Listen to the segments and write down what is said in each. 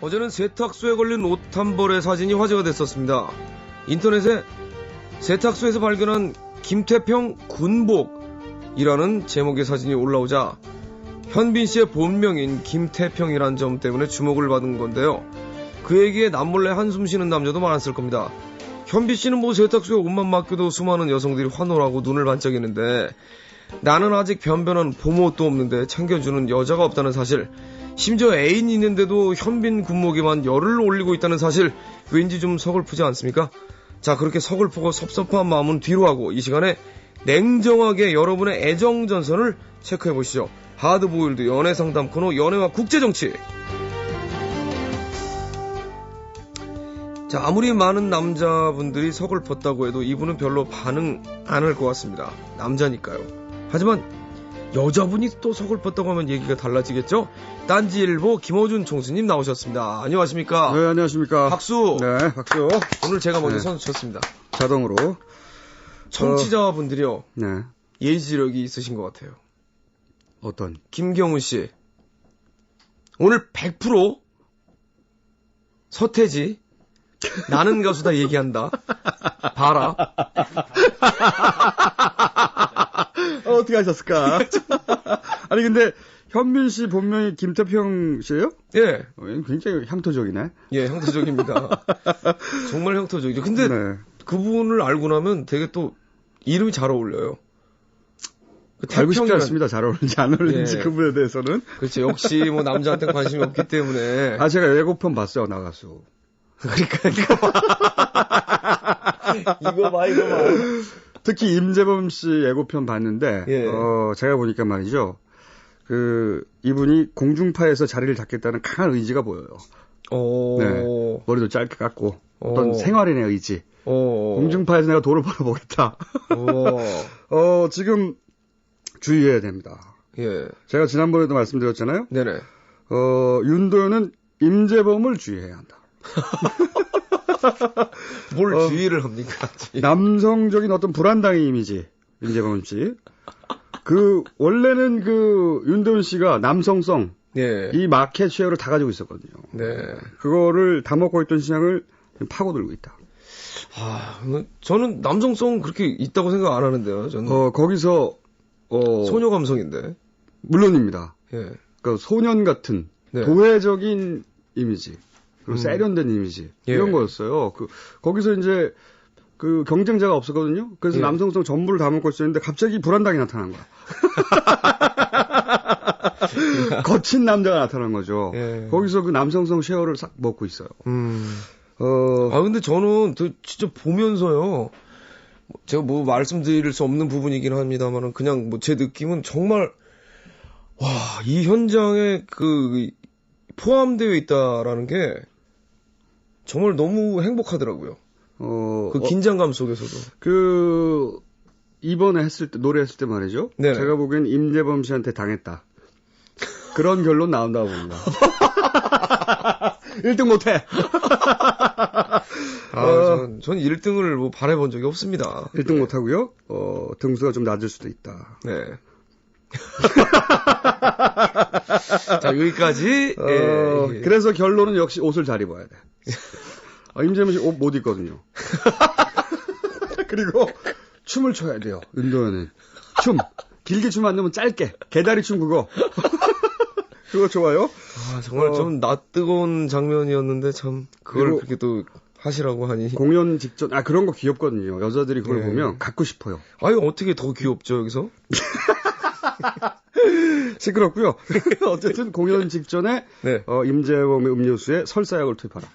어제는 세탁소에 걸린 옷 한 벌의 사진이 화제가 됐었습니다. 인터넷에 세탁소에서 발견한 김태평 군복이라는 제목의 사진이 올라오자 현빈 씨의 본명인 김태평이란 점 때문에 주목을 받은 건데요. 그에게 남몰래 한숨 쉬는 남자도 많았을 겁니다. 현빈 씨는 뭐 세탁소에 옷만 맡겨도 수많은 여성들이 환호하고 눈을 반짝이는데 나는 아직 변변한 봄옷도 없는데 챙겨주는 여자가 없다는 사실, 심지어 애인이 있는데도 현빈 군목에만 열을 올리고 있다는 사실, 왠지 좀 서글프지 않습니까? 자, 그렇게 서글프고 섭섭한 마음은 뒤로 하고 이 시간에 냉정하게 여러분의 애정 전선을 체크해 보시죠. 하드보일드 연애 상담 코너 연애와 국제정치. 자, 아무리 많은 남자분들이 서글펐다고 해도 이분은 별로 반응 안 할 것 같습니다. 남자니까요. 하지만 여자분이 또 서글펐다고 하면 얘기가 달라지겠죠? 딴지일보 김어준 총수님 나오셨습니다. 안녕하십니까? 네, 안녕하십니까? 박수! 네, 박수. 오늘 제가 먼저 네. 선수 쳤습니다. 자동으로. 청취자분들이요. 네. 예지력이 있으신 것 같아요. 어떤? 김경훈 씨. 오늘 100% 서태지. 나는 가수다 얘기한다. 봐라. 어떻게 하셨을까? 아니, 근데, 현민 씨 본명이 김태평 씨예요? 예. 굉장히 향토적이네. 예, 형토적입니다. 정말 형토적이죠. 근데 네. 그분을 알고 나면 되게 또 이름이 잘 어울려요. 알고 싶지 않습니다. 잘 어울리는지 안 어울리는지 예. 그분에 대해서는. 그렇죠. 역시 뭐 남자한테 관심이 없기 때문에. 아, 제가 예고편 봤어요, 나가수. 그러니까 이거 봐. 이거 봐. 특히 임재범 씨 예고편 봤는데, 예. 제가 보니까 말이죠. 이분이 공중파에서 자리를 잡겠다는 강한 의지가 보여요. 네. 머리도 짧게 깎고, 어떤 생활인의 의지. 공중파에서 내가 돈을 벌어보겠다. 지금 주의해야 됩니다. 예. 제가 지난번에도 말씀드렸잖아요. 네네. 윤도현은 임재범을 주의해야 한다. 뭘 주의를 합니까? 남성적인 어떤 불안당의 이미지, 임재범 씨. 원래는 윤도현 씨가 남성성, 예. 이 마켓 쉐어를 다 가지고 있었거든요. 네. 그거를 다 먹고 있던 시장을 파고들고 있다. 저는 남성성 그렇게 있다고 생각 안 하는데요. 저는. 거기서, 소녀 감성인데. 물론입니다. 예. 그러니까 소년 같은, 네. 도회적인 이미지, 그리고 세련된 이미지, 예. 이런 거였어요. 거기서 이제, 경쟁자가 없었거든요. 그래서 예. 남성성 전부를 다 먹고 있었는데 갑자기 불안당이 나타난 거야. 거친 남자가 나타난 거죠. 예. 거기서 그 남성성 쉐어를 싹 먹고 있어요. 근데 저는 진짜 보면서요. 제가 뭐 말씀드릴 수 없는 부분이긴 합니다만은 그냥 뭐 제 느낌은 정말 이 현장에 포함되어 있다라는 게 정말 너무 행복하더라고요. 긴장감 속에서도. 이번에 노래했을 때 말이죠. 네네. 제가 보기엔 임재범 씨한테 당했다. 그런 결론 나온다고 봅니다. 1등 못해. 전 1등을 뭐 바라본 적이 없습니다. 1등 못하고요. 등수가 좀 낮을 수도 있다. 네. 자, 여기까지. 예. 그래서 결론은 역시 옷을 잘 입어야 돼. 임재범 씨 옷 못 입거든요. 그리고 춤을 춰야 돼요. 윤도현은. 길게 춤 안 되면 짧게. 개다리 춤 그거. 그거 좋아요. 정말 좀 낯뜨거운 장면이었는데 참 그걸 그렇게 또 하시라고 하니. 공연 직전 그런 거 귀엽거든요. 여자들이 그걸 보면 갖고 싶어요. 어떻게 더 귀엽죠 여기서? 시끄럽고요. 어쨌든 공연 직전에 네. 임재범의 음료수에 설사약을 투입하라.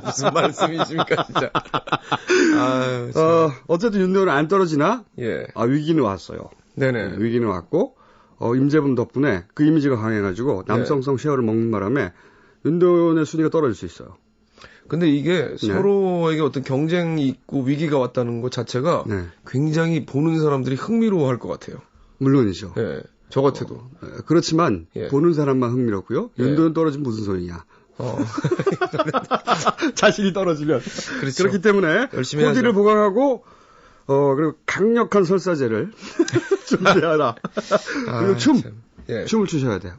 무슨 말씀이십니까 진짜. 어쨌든 윤도현은 안 떨어지나? 예. 위기는 왔어요. 네네. 위기는 왔고 임재범 덕분에 그 이미지가 강해가지고 남성성 쉐어를 먹는 바람에 윤도현의 순위가 떨어질 수 있어요. 근데 이게 서로에게 어떤 경쟁이 있고 위기가 왔다는 것 자체가 굉장히 보는 사람들이 흥미로워할 것 같아요. 물론이죠. 예. 저 같아도. 그렇지만 보는 사람만 흥미롭고요. 윤도현 떨어지면 무슨 소리냐. 자신이 떨어지면. 그렇죠. 그렇기 때문에 코디를 보강하고 그리고 강력한 설사제를 준비하라. 그리고 춤을 추셔야 돼요.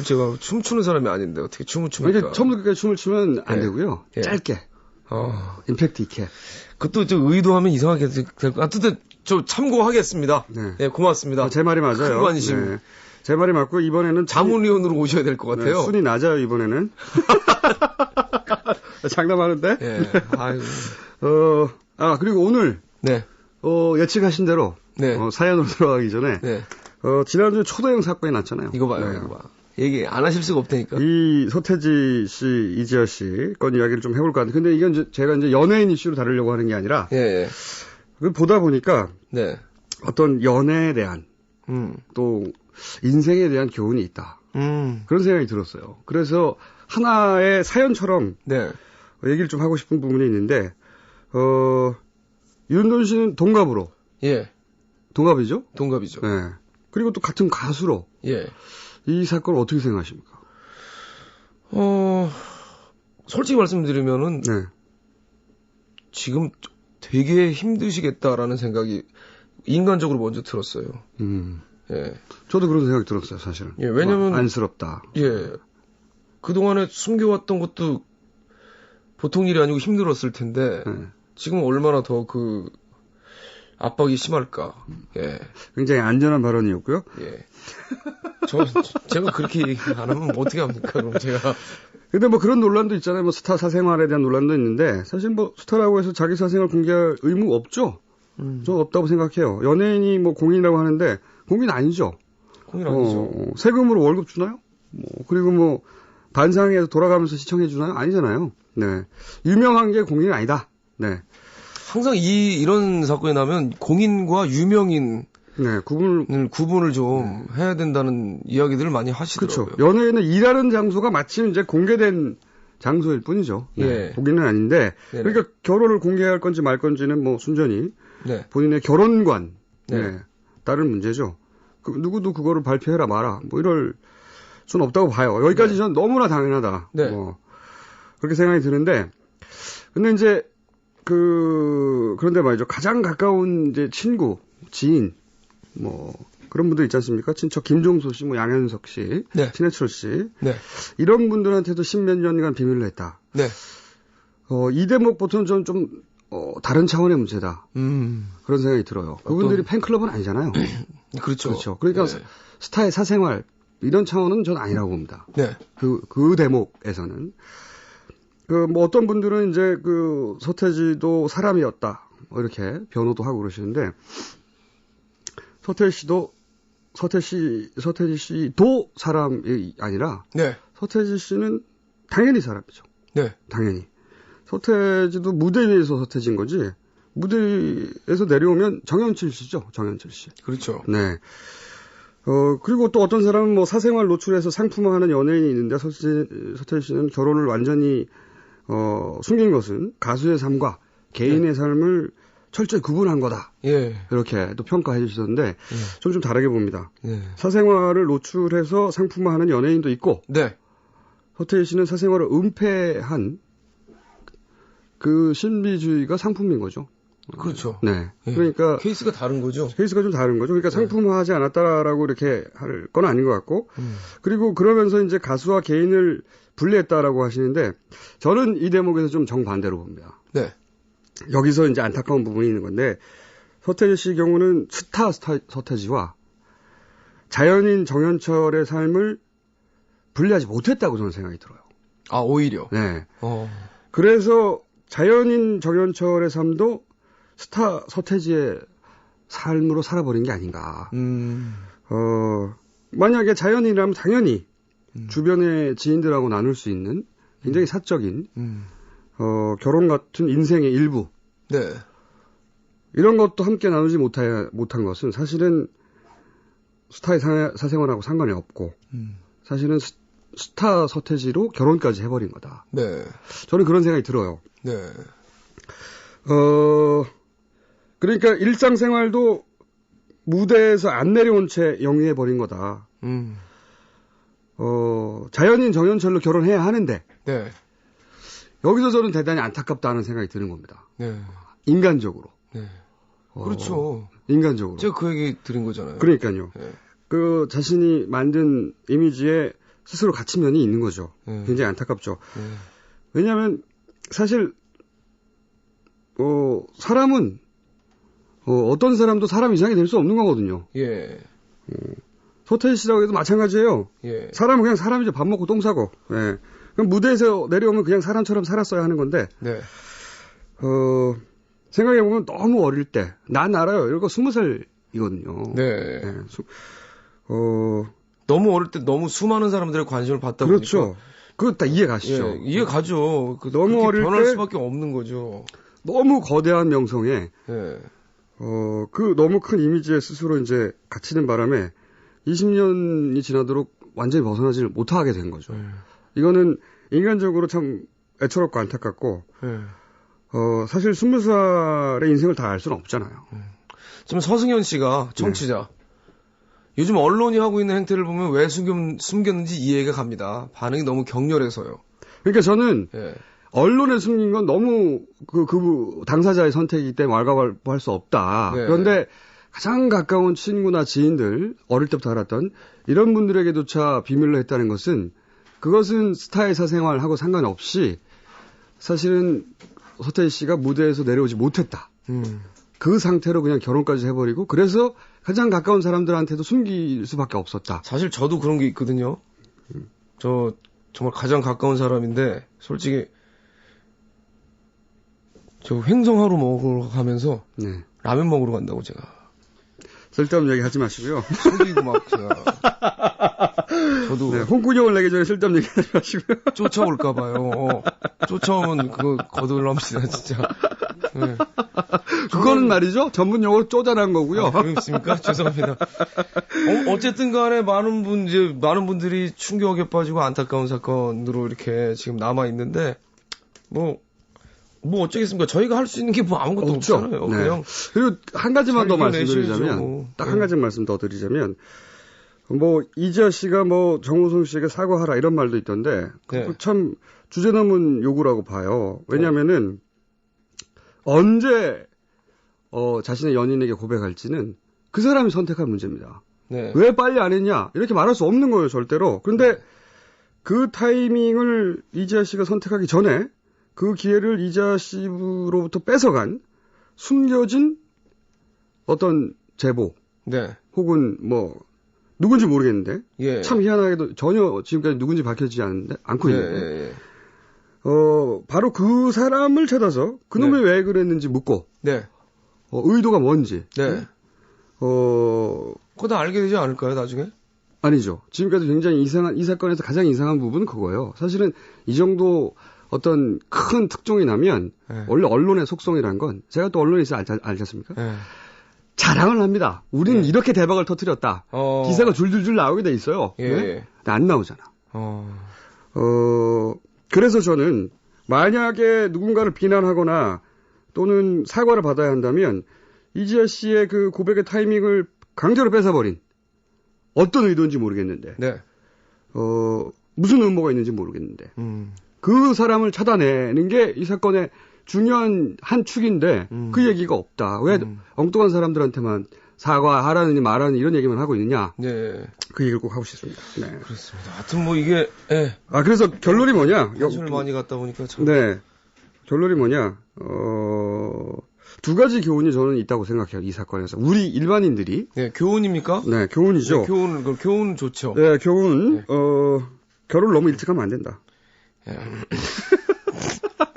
제가 춤추는 사람이 아닌데 어떻게 춤을 춥니까? 그러니까 처음부터 끝까지 춤을 추면 안 되고요. 짧게. 임팩트 있게. 그것도 좀 의도하면 이상하게 될 것 같은데 좀 참고하겠습니다. 네, 고맙습니다. 제 말이 맞아요. 큰 관심. 네. 제 말이 맞고 이번에는 자문위원으로 오셔야 될 것 같아요. 순위 낮아요 이번에는. 장담하는데. 네. 아이고. 그리고 오늘 예측하신 대로 사연으로 들어가기 전에 지난주 초대형 사건이 났잖아요. 이거 봐요. 이거 봐. 얘기 안 하실 수가 없다니까. 이 서태지 씨, 이지아 씨 건 이야기를 좀 해볼까 하는데, 근데 이건 제가 이제 연예인 이슈로 다루려고 하는 게 아니라, 그걸 보다 보니까, 어떤 연애에 대한, 또 인생에 대한 교훈이 있다. 그런 생각이 들었어요. 그래서 하나의 사연처럼 얘기를 좀 하고 싶은 부분이 있는데, 윤돈 씨는 동갑으로. 동갑이죠? 동갑이죠. 네. 그리고 또 같은 가수로. 이 사건을 어떻게 생각하십니까? 솔직히 말씀드리면은, 지금 되게 힘드시겠다라는 생각이 인간적으로 먼저 들었어요. 저도 그런 생각이 들었어요, 사실은. 왜냐면. 안쓰럽다. 그동안에 숨겨왔던 것도 보통 일이 아니고 힘들었을 텐데, 지금 얼마나 더 압박이 심할까. 굉장히 안전한 발언이었고요. 제가 그렇게 얘기 안 하면 어떻게 합니까, 그럼 제가. 근데 뭐 그런 논란도 있잖아요. 뭐 스타 사생활에 대한 논란도 있는데, 사실 뭐 스타라고 해서 자기 사생활 공개할 의무 없죠? 저 없다고 생각해요. 연예인이 뭐 공인이라고 하는데, 공인 아니죠? 공인 아니죠. 세금으로 월급 주나요? 그리고 뭐, 반상회에서 돌아가면서 시청해 주나요? 아니잖아요. 유명한 게 공인이 아니다. 항상 이런 사건이 나면 공인과 유명인 구분을 좀 해야 된다는 이야기들을 많이 하시더라고요. 그렇죠. 연예인은 일하는 장소가 마침 이제 공개된 장소일 뿐이죠. 공인은 아닌데 그러니까 결혼을 공개할 건지 말 건지는 뭐 순전히 본인의 결혼관 다른 문제죠. 누구도 그거를 발표해라 마라 뭐 이럴 수는 없다고 봐요. 여기까지 저는 너무나 당연하다. 그렇게 생각이 드는데 근데 이제 그런데 말이죠. 가장 가까운 이제 친구, 지인, 뭐, 그런 분들 있지 않습니까? 친척 김종수 씨, 뭐, 양현석 씨, 신해철 씨. 이런 분들한테도 십몇 년간 비밀로 했다. 이 대목부터는 좀, 다른 차원의 문제다. 그런 생각이 들어요. 그분들이 팬클럽은 아니잖아요. 그렇죠. 그러니까 스타의 사생활, 이런 차원은 전 아니라고 봅니다. 그 대목에서는. 뭐 어떤 분들은 이제 서태지도 사람이었다. 이렇게 변호도 하고 그러시는데, 서태지 씨도 사람이 아니라, 서태지 씨는 당연히 사람이죠. 당연히. 서태지도 무대 위에서 서태지인 거지, 무대에서 내려오면 정현칠 씨죠. 정현칠 씨. 그렇죠. 그리고 또 어떤 사람은 뭐 사생활 노출해서 상품화하는 연예인이 있는데, 서태지 씨는 결혼을 완전히 숨긴 것은 가수의 삶과 개인의 삶을 철저히 구분한 거다. 이렇게 또 평가해 주셨는데, 좀 다르게 봅니다. 사생활을 노출해서 상품화하는 연예인도 있고, 서태지 씨는 사생활을 은폐한 그 신비주의가 상품인 거죠. 그렇죠. 그러니까. 케이스가 다른 거죠. 케이스가 좀 다른 거죠. 그러니까 상품화하지 않았다라고 이렇게 할 건 아닌 것 같고, 그리고 그러면서 이제 가수와 개인을 분리했다라고 하시는데, 저는 이 대목에서 좀 정반대로 봅니다. 여기서 이제 안타까운 부분이 있는 건데, 서태지 씨의 경우는 스타 서태지와 자연인 정현철의 삶을 분리하지 못했다고 저는 생각이 들어요. 오히려? 그래서 자연인 정현철의 삶도 스타 서태지의 삶으로 살아버린 게 아닌가. 만약에 자연인이라면 당연히 주변의 지인들하고 나눌 수 있는 굉장히 사적인 결혼 같은 인생의 일부 이런 것도 함께 나누지 못한 것은 사실은 스타의 사생활하고 상관이 없고 사실은 스타 서태지로 결혼까지 해버린 거다. 저는 그런 생각이 들어요. 그러니까 일상생활도 무대에서 안 내려온 채 영위해버린 거다. 자연인 정현철로 결혼해야 하는데, 여기서 저는 대단히 안타깝다는 생각이 드는 겁니다. 인간적으로. 그렇죠. 인간적으로. 제가 그 얘기 드린 거잖아요. 그러니까요. 그 자신이 만든 이미지에 스스로 갇힌 면이 있는 거죠. 굉장히 안타깝죠. 왜냐하면 사실 사람은 어떤 사람도 사람 이상이 될 수 없는 거거든요. 예. 서태지 씨라고 해도 마찬가지예요. 예. 사람은 그냥 사람이죠. 밥 먹고 똥 싸고. 예. 그럼 무대에서 내려오면 그냥 사람처럼 살았어야 하는 건데. 네. 생각해보면 너무 어릴 때. 난 알아요. 이거 20살이거든요. 네. 예. 너무 어릴 때 너무 수많은 사람들의 관심을 받다 그렇죠. 보니까. 그거 다 이해 가시죠? 예, 이해 가죠. 너무 어릴 변할 때 수밖에 없는 거죠. 너무 거대한 명성에. 예. 그 너무 큰 이미지에 스스로 이제 갇히는 바람에 20년이 지나도록 완전히 벗어나지를 못하게 된 거죠. 이거는 인간적으로 참 애처롭고 안타깝고, 사실 20살의 인생을 다 알 수는 없잖아요. 지금 서승현 씨가 청취자. 요즘 언론이 하고 있는 행태를 보면 왜 숨겼는지 이해가 갑니다. 반응이 너무 격렬해서요. 그러니까 저는 언론에 숨긴 건 너무 그 당사자의 선택이기 때문에 왈가왈부할 수 없다. 네. 그런데 가장 가까운 친구나 지인들, 어릴 때부터 알았던 이런 분들에게조차 비밀로 했다는 것은 그것은 스타의 사생활하고 상관없이 사실은 서태지 씨가 무대에서 내려오지 못했다. 그 상태로 그냥 결혼까지 해버리고 그래서 가장 가까운 사람들한테도 숨길 수밖에 없었다. 사실 저도 그런 게 있거든요. 저 정말 가장 가까운 사람인데 솔직히 저 횡성하러 먹으러 가면서 라면 먹으러 간다고 제가. 쓸데없는 얘기 하지 마시고요. 속이고 막 제가. 저도. 네, 홍군형을 내기 전에 쓸데없는 얘기 하지 마시고요. 쫓아올까봐요. 쫓아오면 그거 거들럽시다, 진짜. 네. 그거는 말이죠. 전문 용어로 쪼잔한 거고요. 그렇습니까? 죄송합니다. 어쨌든 간에 많은 분들이 충격에 빠지고 안타까운 사건으로 이렇게 지금 남아있는데, 뭐 어쩌겠습니까? 저희가 할 수 있는 게 뭐 아무것도 없죠. 없잖아요. 네. 그냥. 그리고 한 가지만 더 말씀드리자면, 뭐. 딱 한 가지 말씀 더 드리자면, 이지아 씨가 정우성 씨에게 사과하라 이런 말도 있던데, 참 주제넘은 요구라고 봐요. 왜냐면은, 언제, 자신의 연인에게 고백할지는 그 사람이 선택할 문제입니다. 네. 왜 빨리 안 했냐? 이렇게 말할 수 없는 거예요, 절대로. 그런데 그 타이밍을 이지아 씨가 선택하기 전에 그 기회를 이지아 씨로부터 뺏어간 숨겨진 어떤 제보. 네. 혹은 누군지 모르겠는데. 예. 참 희한하게도 전혀 지금까지 누군지 밝혀지지 않고 있는데. 바로 그 사람을 찾아서 그놈이 왜 그랬는지 묻고. 네. 의도가 뭔지. 네. 그거 다 알게 되지 않을까요, 나중에? 아니죠. 지금까지 굉장히 이 사건에서 가장 이상한 부분은 그거예요. 사실은 이 정도 어떤 큰 특종이 나면 원래 언론의 속성이란 건 제가 또 언론에 있어 알지 않습니까? 자랑을 합니다. 우리는 이렇게 대박을 터뜨렸다. 기사가 줄줄줄 나오게 돼 있어요. 근데 안 나오잖아. 그래서 저는 만약에 누군가를 비난하거나 또는 사과를 받아야 한다면 이지아 씨의 그 고백의 타이밍을 강제로 뺏어버린 어떤 의도인지 모르겠는데 무슨 음모가 있는지 모르겠는데 그 사람을 찾아내는 게 이 사건의 중요한 한 축인데 그 얘기가 없다. 왜 엉뚱한 사람들한테만 사과하라느니 말하느니 이런 얘기만 하고 있느냐. 네. 그 얘기를 꼭 하고 싶습니다. 네. 그렇습니다. 하여튼 이게 그래서 결론이 뭐냐. 관심을 많이 갖다 보니까 참. 네. 결론이 뭐냐. 두 가지 교훈이 저는 있다고 생각해요. 이 사건에서. 우리 일반인들이. 네, 교훈입니까? 네, 교훈이죠. 네, 교훈은 좋죠. 네, 교훈. 결혼을 너무 일찍 하면 안 된다.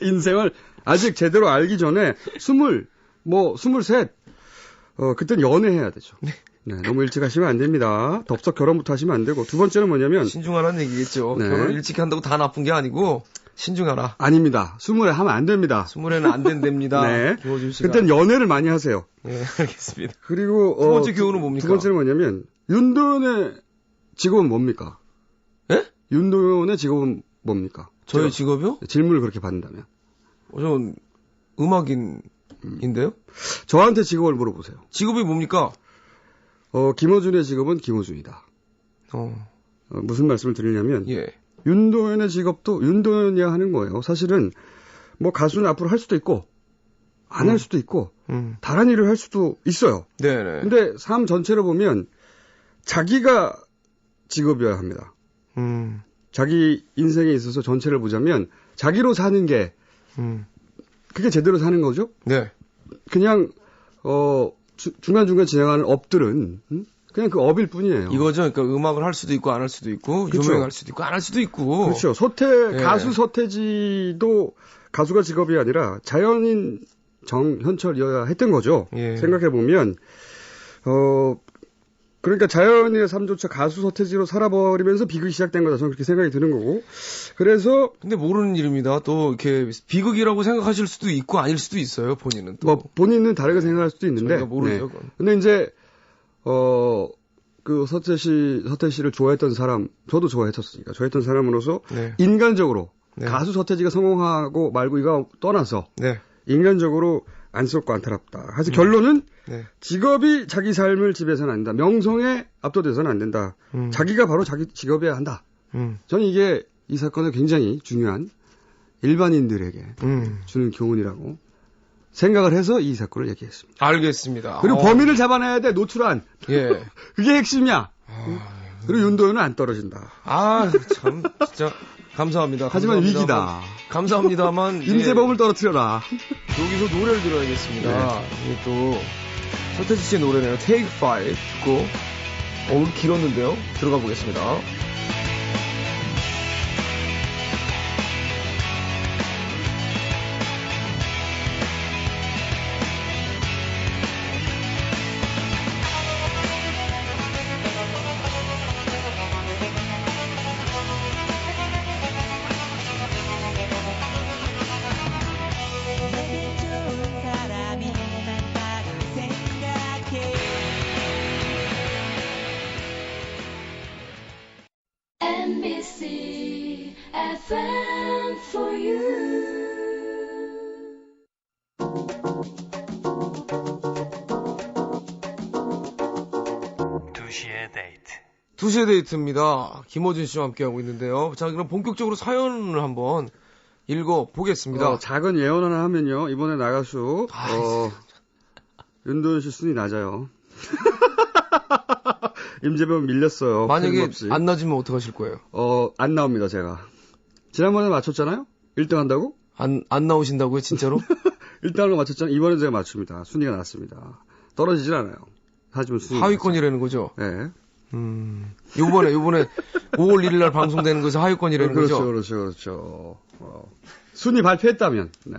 인생을 아직 제대로 알기 전에 23, 그땐 연애해야 되죠. 네, 너무 일찍 하시면 안 됩니다. 덥석 결혼부터 하시면 안 되고. 두 번째는 뭐냐면. 신중하라는 얘기겠죠. 네. 결혼 일찍 한다고 다 나쁜 게 아니고, 신중하라. 아닙니다. 20에 하면 안 됩니다. 20에는 안 된답니다. 네. 김호준 씨가. 그땐 연애를 많이 하세요. 네, 알겠습니다. 그리고. 두 번째 교훈은 뭡니까? 두 번째는 뭐냐면, 윤도현의 직업은 뭡니까? 예? 윤도현의 직업은 뭡니까? 저의 직업이요? 질문을 그렇게 받는다면. 전 음악인인데요? 저한테 직업을 물어보세요. 직업이 뭡니까? 김호준의 직업은 김호준이다. 무슨 말씀을 드리냐면, 윤도현의 직업도 윤도현이야 하는 거예요. 사실은, 가수는 앞으로 할 수도 있고, 안 할 수도 있고, 다른 일을 할 수도 있어요. 네네. 근데 삶 전체를 보면, 자기가 직업이어야 합니다. 자기 인생에 있어서 전체를 보자면 자기로 사는 게 그게 제대로 사는 거죠? 네. 그냥 중간중간 진행하는 업들은 그냥 그 업일 뿐이에요. 이거죠. 그러니까 음악을 할 수도 있고 안 할 수도 있고 그렇죠. 유명할 수도 있고 안 할 수도 있고. 그렇죠. 가수 서태지도 가수가 직업이 아니라 자연인 정현철이어야 했던 거죠. 예. 생각해보면 그러니까 자연인의 삶조차 가수 서태지로 살아버리면서 비극이 시작된 거다. 저는 그렇게 생각이 드는 거고. 그래서 근데 모르는 일입니다. 또 이렇게 비극이라고 생각하실 수도 있고 아닐 수도 있어요. 본인은 또. 뭐 본인은 다르게 생각할 수도 있는데. 저희가 모르죠. 네. 근데 이제 그 서태 씨를 좋아했던 사람, 저도 좋아했었으니까 좋아했던 사람으로서 네. 인간적으로 네. 가수 서태지가 성공하고 말고 이거 떠나서 네. 인간적으로 안쓰럽고 안타깝다. 그래서 결론은 네. 직업이 자기 삶을 지배해서는 안 된다. 명성에 압도돼서는 안 된다. 자기가 바로 자기 직업이어야 한다. 저는 이게 이 사건의 굉장히 중요한 일반인들에게 주는 교훈이라고 생각을 해서 이 사건을 얘기했습니다. 알겠습니다. 그리고 범인을 잡아내야 돼. 노출한. 예. 그게 핵심이야. 그리고 윤도현은 안 떨어진다. 참 진짜 감사합니다. 하지만 위기다. 감사합니다만 임재범을 떨어뜨려라. 여기서 노래를 들어야겠습니다. 이게 또 서태지 씨의 노래네요. Take 5 듣고 오늘 길었는데요. 들어가 보겠습니다. NBC FM for you. 2시의 데이트. 2시의 데이트입니다. 김호준 씨와 함께하고 있는데요. 자, 그럼 본격적으로 사연을 한번 읽어보겠습니다. 작은 예언 하나 하면요. 이번에 나가수 윤도현 씨 순위 낮아요. 임재범 밀렸어요. 만약에 안 낮으면 어떡하실 거예요? 안 나옵니다, 제가. 지난번에 맞췄잖아요? 1등 한다고? 안 나오신다고요, 진짜로? 1등한 거 맞췄잖아요? 이번에 제가 맞춥니다. 순위가 낮습니다. 떨어지질 않아요. 하지만 순위. 하위권이라는 거죠? 네. 요번에 5월 1일 날 방송되는 것은 하위권이라는 거죠? 그렇죠. 순위 발표했다면, 네.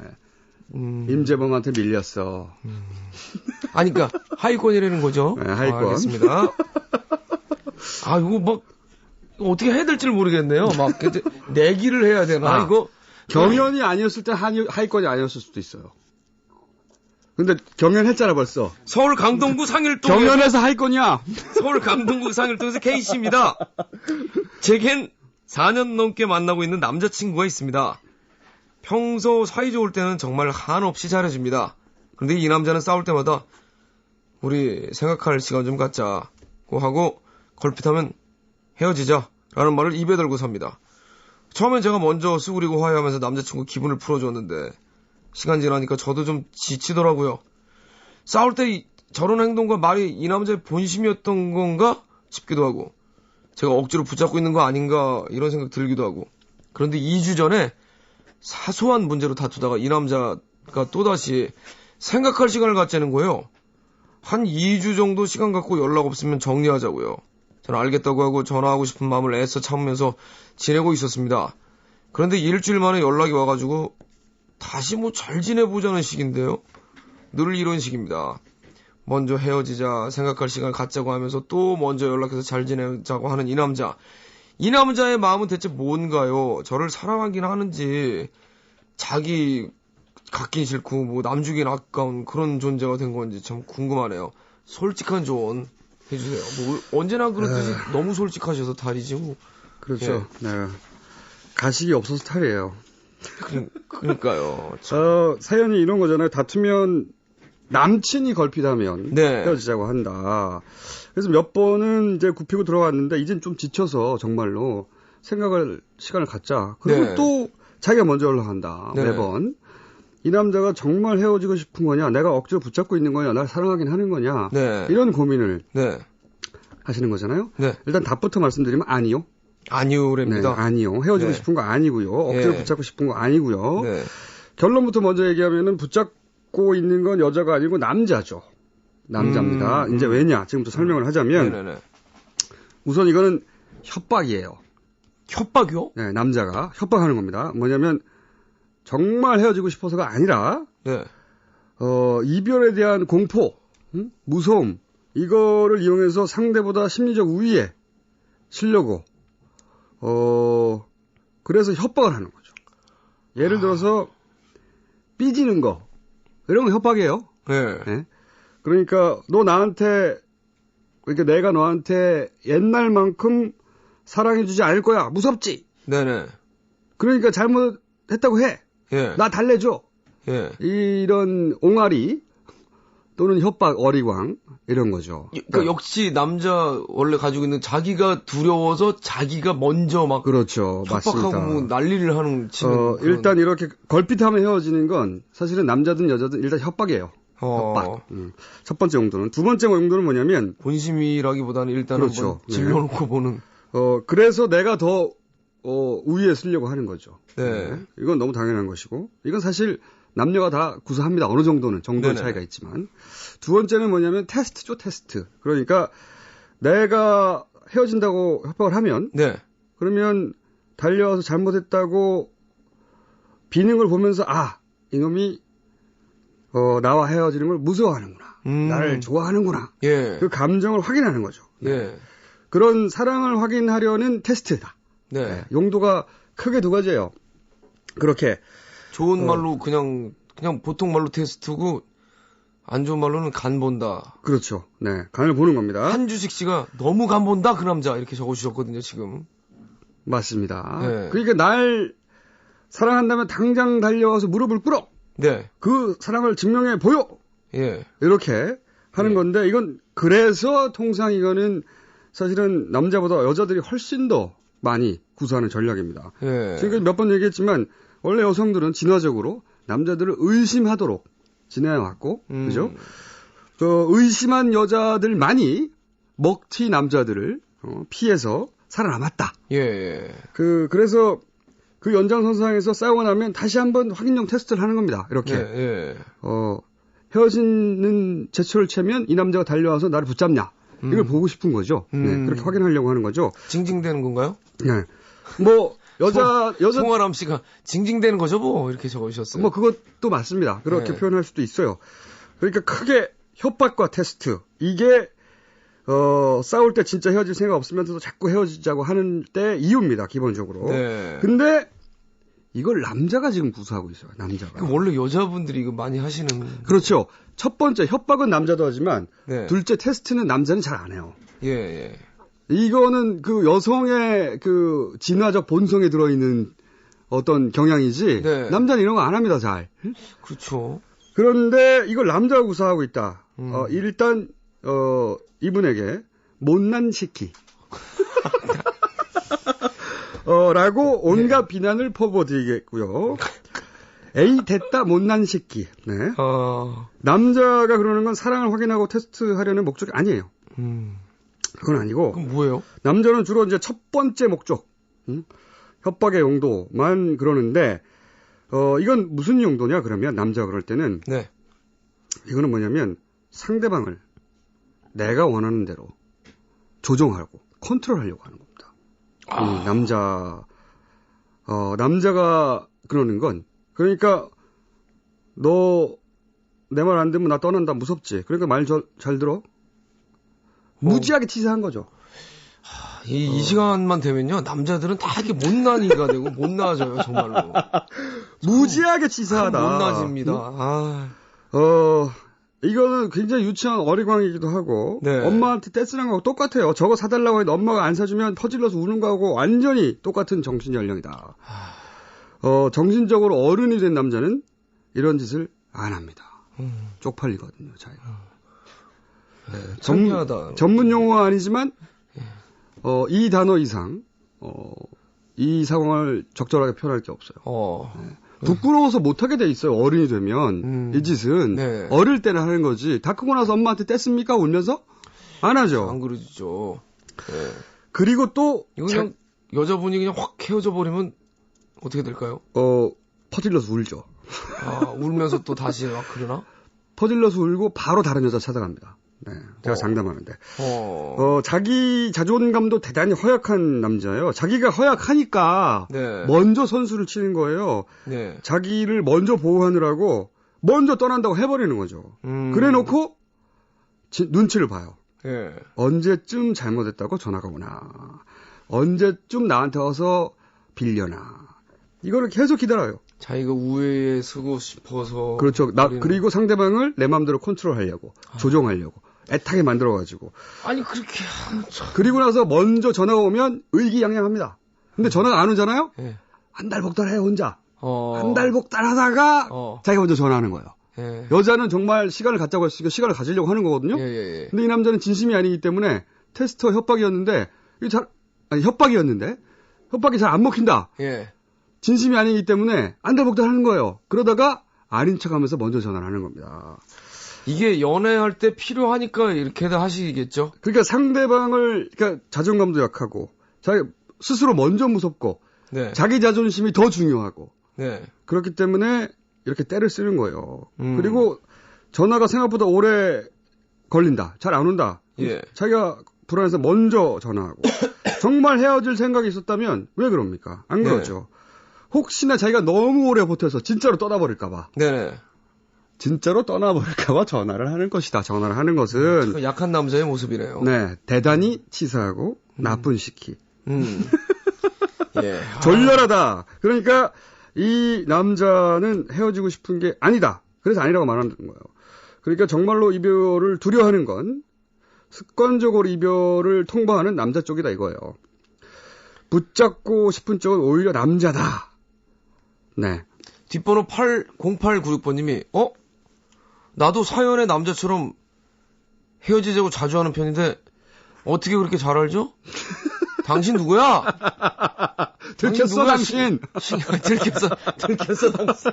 임재범한테 밀렸어. 아니, 그러니까 하위권이라는 거죠? 네, 하위권. 알겠습니다. 이거 막 어떻게 해야 될지를 모르겠네요. 막 내기를 해야 되나? 이거 경연이 아니었을 때 하위권이 아니었을 수도 있어요. 근데 경연했잖아 벌써. 서울 강동구 상일동 경연에서 하위권이야. 서울 강동구 상일동에서 K씨입니다. 제겐 4년 넘게 만나고 있는 남자친구가 있습니다. 평소 사이 좋을 때는 정말 한없이 잘해줍니다. 그런데 이 남자는 싸울 때마다 우리 생각할 시간 좀 갖자고 하고 걸핏하면 헤어지자 라는 말을 입에 달고 삽니다. 처음엔 제가 먼저 수그리고 화해하면서 남자친구 기분을 풀어줬는데 시간 지나니까 저도 좀 지치더라고요. 싸울 때 저런 행동과 말이 이 남자의 본심이었던 건가 싶기도 하고 제가 억지로 붙잡고 있는 거 아닌가 이런 생각 들기도 하고 그런데 2주 전에 사소한 문제로 다투다가 이 남자가 또다시 생각할 시간을 갖자는 거예요. 한 2주 정도 시간 갖고 연락 없으면 정리하자고요. 저는 알겠다고 하고 전화하고 싶은 마음을 애써 참으면서 지내고 있었습니다. 그런데 일주일 만에 연락이 와가지고 다시 잘 지내보자는 식인데요. 늘 이런 식입니다. 먼저 헤어지자 생각할 시간 갖자고 하면서 또 먼저 연락해서 잘 지내자고 하는 이 남자. 이 남자의 마음은 대체 뭔가요? 저를 사랑하긴 하는지 자기 갖긴 싫고 남주긴 아까운 그런 존재가 된 건지 참 궁금하네요. 솔직한 조언 해주세요. 언제나 그렇듯이 너무 솔직하셔서 탈이지 그렇죠. 네. 가식이 없어서 탈이에요. 그러니까요. 사연이 이런 거잖아요. 다투면 남친이 걸핏하면 네. 헤어지자고 한다. 그래서 몇 번은 이제 굽히고 들어갔는데 이젠 좀 지쳐서 정말로 생각할 시간을 갖자. 그리고 네. 또 자기가 먼저 연락한다. 네. 매번. 이 남자가 정말 헤어지고 싶은 거냐, 내가 억지로 붙잡고 있는 거냐, 날 사랑하긴 하는 거냐, 네. 이런 고민을 하시는 거잖아요. 네. 일단 답부터 말씀드리면 아니요. 아니요랍니다. 네, 아니요. 헤어지고 네. 싶은 거 아니고요. 억지로 네. 붙잡고 싶은 거 아니고요. 네. 결론부터 먼저 얘기하면은 붙잡고 있는 건 여자가 아니고 남자죠. 남자입니다. 이제 왜냐? 지금부터 설명을 하자면 네네네. 우선 이거는 협박이에요. 협박이요? 네, 남자가 협박하는 겁니다. 뭐냐면 정말 헤어지고 싶어서가 아니라 네. 이별에 대한 공포, 무서움 이거를 이용해서 상대보다 심리적 우위에 치려고 그래서 협박을 하는 거죠. 예를 들어서 삐지는 거 이런 거 협박이에요. 네. 네? 그러니까 너 나한테 그러니까 내가 너한테 옛날만큼 사랑해주지 않을 거야. 무섭지? 네네. 그러니까 잘못했다고 해. 예. 나 달래줘. 예. 이런 옹알이 또는 협박, 어리광 이런 거죠. 그러니까 역시 남자 원래 가지고 있는 자기가 두려워서 자기가 먼저 막 그렇죠. 협박하고 맞습니다. 뭐 난리를 하는 치는 일단 이렇게 걸핏하면 헤어지는 건 사실은 남자든 여자든 일단 협박이에요. 협박. 첫 번째 용도는. 두 번째 용도는 뭐냐면 본심이라기보다는 일단 그렇죠. 한번 질러놓고 보는. 그래서 내가 더 우위에 쓰려고 하는 거죠. 네. 이건 너무 당연한 것이고 이건 사실 남녀가 다 구사합니다. 어느 정도는 정도의 네네. 차이가 있지만. 두 번째는 뭐냐면 테스트죠. 테스트. 그러니까 내가 헤어진다고 협박을 하면 네. 그러면 달려와서 잘못했다고 비는 걸 보면서 이놈이 나와 헤어지는 걸 무서워하는구나. 나를 좋아하는구나. 예. 그 감정을 확인하는 거죠. 예. 그런 사랑을 확인하려는 테스트다. 네. 용도가 크게 두 가지예요. 그렇게 좋은 말로 그냥 보통 말로 테스트고 안 좋은 말로는 간 본다. 그렇죠. 네, 간을 보는 겁니다. 한주식 씨가 너무 간 본다 그 남자 이렇게 적어주셨거든요 지금. 맞습니다. 네. 그러니까 날 사랑한다면 당장 달려와서 무릎을 꿇어. 네. 그 사랑을 증명해 보여. 예. 이렇게 하는 건데 이건 그래서 통상 이거는 사실은 남자보다 여자들이 훨씬 더 많이 구사하는 전략입니다. 예. 지금 몇 번 얘기했지만 원래 여성들은 진화적으로 남자들을 의심하도록 지내왔고, 그죠? 의심한 여자들만이 먹튀 남자들을 피해서 살아남았다. 예. 그래서 그 연장선상에서 싸우고 나면 다시 한번 확인용 테스트를 하는 겁니다. 이렇게. 예. 헤어지는 제초를 채면 이 남자가 달려와서 나를 붙잡냐. 이걸 보고 싶은 거죠. 네, 그렇게 확인하려고 하는 거죠. 징징대는 건가요? 네. 뭐, 여자. 송아람 씨가 징징대는 거죠, 뭐. 이렇게 적어주셨어요. 뭐, 그것도 맞습니다. 그렇게 네. 표현할 수도 있어요. 그러니까 크게 협박과 테스트. 이게, 싸울 때 진짜 헤어질 생각 없으면서도 자꾸 헤어지자고 하는 때 이유입니다, 기본적으로. 네. 근데, 이걸 남자가 지금 구사하고 있어요, 남자가. 원래 여자분들이 이거 많이 하시는. 그렇죠. 첫 번째, 협박은 남자도 하지만, 네. 둘째, 테스트는 남자는 잘 안 해요. 예. 이거는 그 여성의 그 진화적 본성에 들어있는 어떤 경향이지, 네. 남자는 이런 거 안 합니다, 잘. 그렇죠. 그런데 이걸 남자가 구사하고 있다. 일단, 이분에게 못난 새끼. 라고 온갖 비난을 퍼부어드리겠고요. 에이, 됐다, 못난 새끼. 네. 남자가 그러는 건 사랑을 확인하고 테스트하려는 목적이 아니에요. 그건 아니고. 그럼 뭐예요? 남자는 주로 이제 첫 번째 목적, 협박의 용도만 그러는데, 이건 무슨 용도냐, 그러면, 남자가 그럴 때는. 네. 이거는 뭐냐면, 상대방을 내가 원하는 대로 조정하고, 컨트롤하려고 하는 겁니다. 남자가 그러는 건, 그러니까, 너, 내 말 안 듣면 나 떠난다, 무섭지. 그러니까 말 잘 들어. 무지하게 치사한 거죠. 이 시간만 되면요, 남자들은 다 이렇게 못난이가 되고, 못나아져요, 정말로. 무지하게 치사하다. 못나집니다. 이거는 굉장히 유치한 어리광이기도 하고, 네. 엄마한테 떼쓰는 거하고 똑같아요. 저거 사달라고 해도 엄마가 안 사주면 퍼질러서 우는 거하고 완전히 똑같은 정신 연령이다. 정신적으로 어른이 된 남자는 이런 짓을 안 합니다. 쪽팔리거든요, 자기가. 네, 창피하다. 전문 용어가 아니지만, 이 단어 이상, 이 상황을 적절하게 표현할 게 없어요. 네. 부끄러워서 못하게 돼 있어요. 어른이 되면 이 짓은 네. 어릴 때는 하는 거지. 다 크고 나서 엄마한테 뗐습니까? 울면서 안 하죠. 안 그러죠. 네. 그리고 또 이거 그냥 여자분이 그냥 확 헤어져 버리면 어떻게 될까요? 퍼질러서 울죠. 아, 울면서 또 다시 막 그러나? 퍼질러서 울고 바로 다른 여자 찾아갑니다. 네, 제가 장담하는데. 자기 자존감도 대단히 허약한 남자예요. 자기가 허약하니까 네. 먼저 선수를 치는 거예요. 네. 자기를 먼저 보호하느라고 먼저 떠난다고 해버리는 거죠. 그래 놓고 눈치를 봐요. 네. 언제쯤 잘못했다고 전화가 오나. 언제쯤 나한테 와서 빌려나. 이거를 계속 기다려요. 자기가 우회에 서고 싶어서. 그렇죠. 그리고 상대방을 내 마음대로 컨트롤하려고, 조종하려고, 애타게 만들어가지고. 아니, 그렇게. 그리고 나서 먼저 전화가 오면 의기양양합니다. 근데 전화가 안 오잖아요? 네. 안달복달해요, 혼자. 안달복달하다가 자기가 먼저 전화하는 거예요. 예. 여자는 정말 시간을 갖자고 했으니까 시간을 가지려고 하는 거거든요. 예. 근데 이 남자는 진심이 아니기 때문에 테스터 협박이었는데, 협박이 잘 안 먹힌다. 예. 진심이 아니기 때문에 안달복달 하는 거예요. 그러다가 아닌 척하면서 먼저 전화를 하는 겁니다. 이게 연애할 때 필요하니까 이렇게 다 하시겠죠? 그러니까 상대방을, 그러니까 자존감도 약하고, 자기 스스로 먼저 무섭고, 네. 자기 자존심이 더 중요하고, 네. 그렇기 때문에 이렇게 때를 쓰는 거예요. 그리고 전화가 생각보다 오래 걸린다. 잘 안 온다. 예. 자기가 불안해서 먼저 전화하고. 정말 헤어질 생각이 있었다면 왜 그럽니까? 안 그러죠. 네. 혹시나 자기가 너무 오래 버텨서 진짜로 떠나버릴까봐. 네네. 진짜로 떠나버릴까봐 전화를 하는 것이다. 전화를 하는 것은. 약한 남자의 모습이네요. 네. 대단히 치사하고 나쁜 시키. 예. 졸렬하다. 그러니까 이 남자는 헤어지고 싶은 게 아니다. 그래서 아니라고 말하는 거예요. 그러니까 정말로 이별을 두려워하는 건 습관적으로 이별을 통보하는 남자 쪽이다 이거예요. 붙잡고 싶은 쪽은 오히려 남자다. 네. 뒷번호 0896번님이 나도 사연의 남자처럼 헤어지자고 자주 하는 편인데 어떻게 그렇게 잘 알죠? 당신 누구야? 들켰어 당신. 들켰어 당신.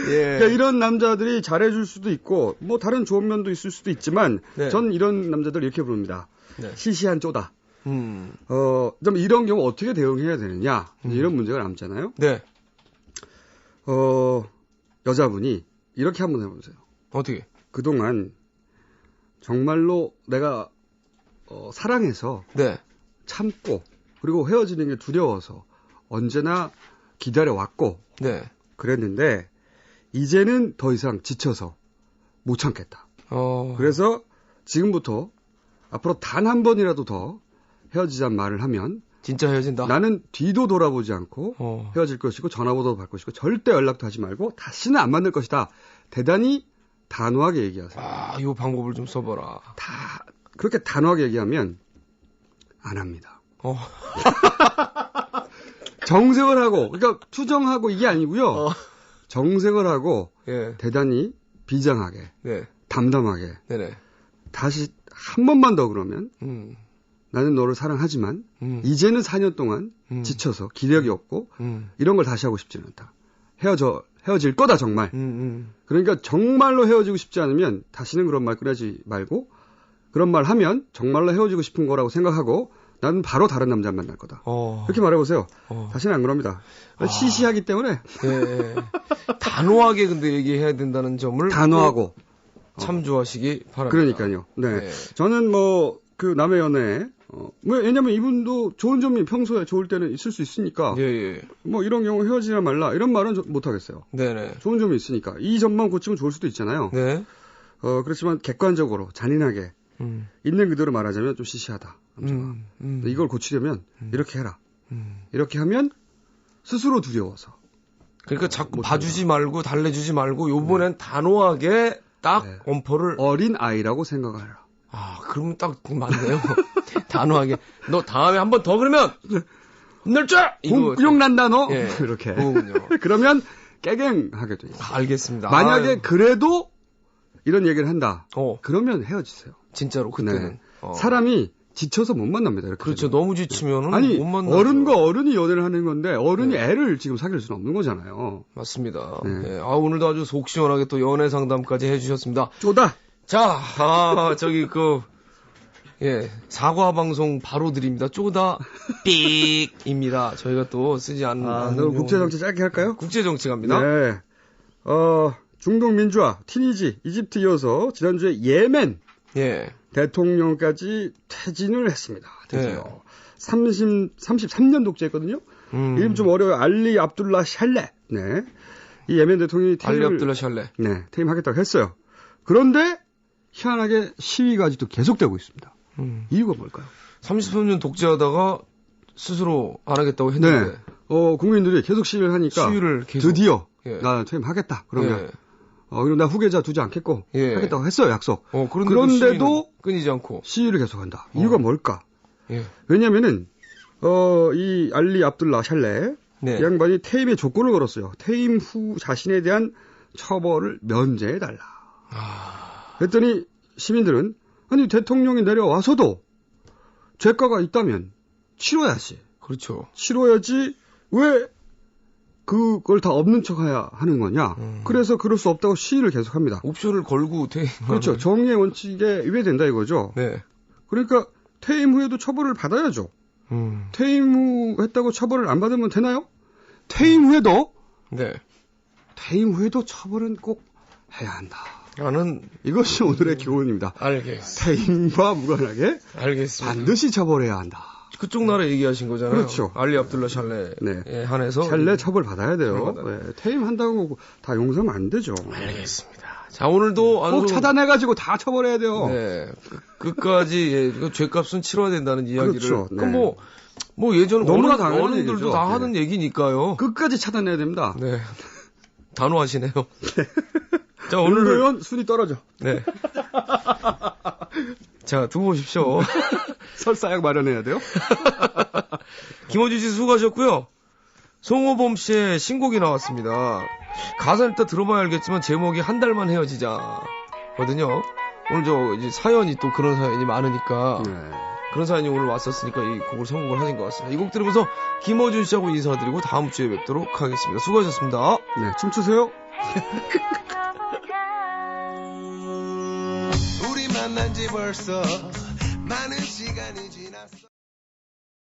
예. 그러니까 이런 남자들이 잘해줄 수도 있고 뭐 다른 좋은 면도 있을 수도 있지만 네. 전 이런 남자들 이렇게 부릅니다. 네. 시시한 쪼다. 좀 이런 경우 어떻게 대응해야 되느냐 이런 문제가 남잖아요. 네. 여자분이 이렇게 한번 해보세요. 어떻게? 그동안 정말로 내가 사랑해서 네. 참고 그리고 헤어지는 게 두려워서 언제나 기다려왔고 네. 그랬는데 이제는 더 이상 지쳐서 못 참겠다. 그래서 지금부터 앞으로 단 한 번이라도 더 헤어지자는 말을 하면 진짜 헤어진다. 나는 뒤도 돌아보지 않고 헤어질 것이고 전화번호도 받을 것이고 절대 연락도 하지 말고 다시는 안 만날 것이다. 대단히 단호하게 얘기하세요. 이 방법을 좀 써봐라. 그렇게 단호하게 얘기하면 안 합니다. 정색을 하고, 그러니까 투정하고 이게 아니고요. 정색을 하고 예. 대단히 비장하게, 네. 담담하게 네네. 다시 한 번만 더 그러면 나는 너를 사랑하지만 이제는 4년 동안 지쳐서 기력이 없고 이런 걸 다시 하고 싶지는 않다. 헤어질 거다 정말. 그러니까 정말로 헤어지고 싶지 않으면 다시는 그런 말 꺼내지 말고 그런 말 하면 정말로 헤어지고 싶은 거라고 생각하고 나는 바로 다른 남자 만날 거다. 이렇게 말해보세요. 다시는 안 그럽니다. 시시하기 때문에. 예. 단호하게 근데 얘기해야 된다는 점을. 단호하고. 참조하시기 바랍니다. 그러니까요. 네. 저는 그 남의 연애에, 왜냐면 이분도 좋은 점이 평소에 좋을 때는 있을 수 있으니까. 예. 뭐 이런 경우 헤어지나 말라 이런 말은 못 하겠어요. 네네. 좋은 점이 있으니까. 이 점만 고치면 좋을 수도 있잖아요. 네. 그렇지만 객관적으로 잔인하게 있는 그대로 말하자면 좀 시시하다. 이걸 고치려면 이렇게 해라. 이렇게 하면 스스로 두려워서. 그러니까 자꾸 봐주지 말고 달래주지 말고 요번엔 단호하게 딱 엄포를. 어린 아이라고 생각하라. 그러면 딱 맞네요. 단호하게. 너 다음에 한 번 더 그러면 혼낼 줄! 욕난다 너? 예. 이렇게. 그거군요. 그러면 깨갱하게 돼 있어요. 알겠습니다. 만약에 그래도 이런 얘기를 한다. 그러면 헤어지세요. 진짜로 그때는. 네. 사람이 지쳐서 못 만납니다. 이렇게 그렇죠. 되면. 너무 지치면은 아니, 못 만나죠. 어른과 어른이 연애를 하는 건데 어른이 애를 지금 사귈 수는 없는 거잖아요. 맞습니다. 네. 네. 오늘도 아주 속 시원하게 또 연애 상담까지 해주셨습니다. 쪼다. 자, 사과 방송 바로 드립니다. 쪼다 삑입니다. 저희가 또 쓰지 않는. 그럼 국제정치 짧게 할까요? 국제정치 갑니다. 네. 중동 민주화, 튀니지, 이집트 이어서 지난주에 예멘. 예. 대통령까지 퇴진을 했습니다. 드디어. 33년 독재했거든요. 이름 좀 어려워요. 알리 압둘라 샬레. 네. 이 예멘 대통령이 알리 압둘라 샬레. 네. 퇴임하겠다고 했어요. 그런데 희한하게 시위가 아직도 계속되고 있습니다. 이유가 뭘까요? 33년 독재하다가 스스로 안 하겠다고 했는데. 네. 국민들이 계속 시위를 하니까 드디어 나 퇴임하겠다. 그러면 그럼 나 후계자 두지 않겠고 하겠다고 했어요. 약속. 그런데도 끊이지 않고 시위를 계속한다. 이유가 뭘까? 왜냐면은 이 알리 압둘라 샬레 이 양반이 퇴임의 조건을 걸었어요. 퇴임 후 자신에 대한 처벌을 면제해달라. 그랬더니 시민들은 아니 대통령이 내려와서도 죄가가 있다면 치러야지. 그렇죠. 치러야지 왜 그걸 다 없는 척해야 하는 거냐. 그래서 그럴 수 없다고 시위를 계속합니다. 옵션을 걸고 퇴임. 그렇죠. 정의의 원칙에 위배된다 이거죠. 네. 그러니까 퇴임 후에도 처벌을 받아야죠. 퇴임 후 했다고 처벌을 안 받으면 되나요? 퇴임 후에도 퇴임 후에도 처벌은 꼭 해야 한다. 이것이 오늘의 교훈입니다. 알겠습니다. 퇴임과 무관하게 알겠습니다. 반드시 처벌해야 한다. 그쪽 나라 얘기하신 거잖아요. 그렇죠. 알리 압둘라 샬레에 한해서 샬레 처벌 받아야 돼요. 퇴임한다고 다 용서하면 안 되죠. 알겠습니다. 자, 오늘도 꼭 차단해가지고 다 처벌해야 돼요. 네, 끝까지 죄값은 치러야 된다는 이야기를. 그렇죠. 네. 뭐 예전 너무나 당연한 어른들도 얘기죠. 다 하는 얘기니까요. 끝까지 차단해야 됩니다. 네, 단호하시네요. 자, 오늘은 순위 떨어져. 네. 자, 두고 오십시오. 설사약 마련해야 돼요. 김호준 씨 수고하셨고요. 송호범 씨의 신곡이 나왔습니다. 가사는 일단 들어봐야 알겠지만 제목이 한 달만 헤어지자거든요. 오늘 이제 사연이 또 그런 사연이 많으니까 그런 사연이 오늘 왔었으니까 이 곡을 선곡을 하신 것 같습니다. 이 곡 들으면서 김호준 씨하고 인사드리고 다음 주에 뵙도록 하겠습니다. 수고하셨습니다. 네, 춤추세요. 우리 만난 지 벌써 많은 시간이 지났어.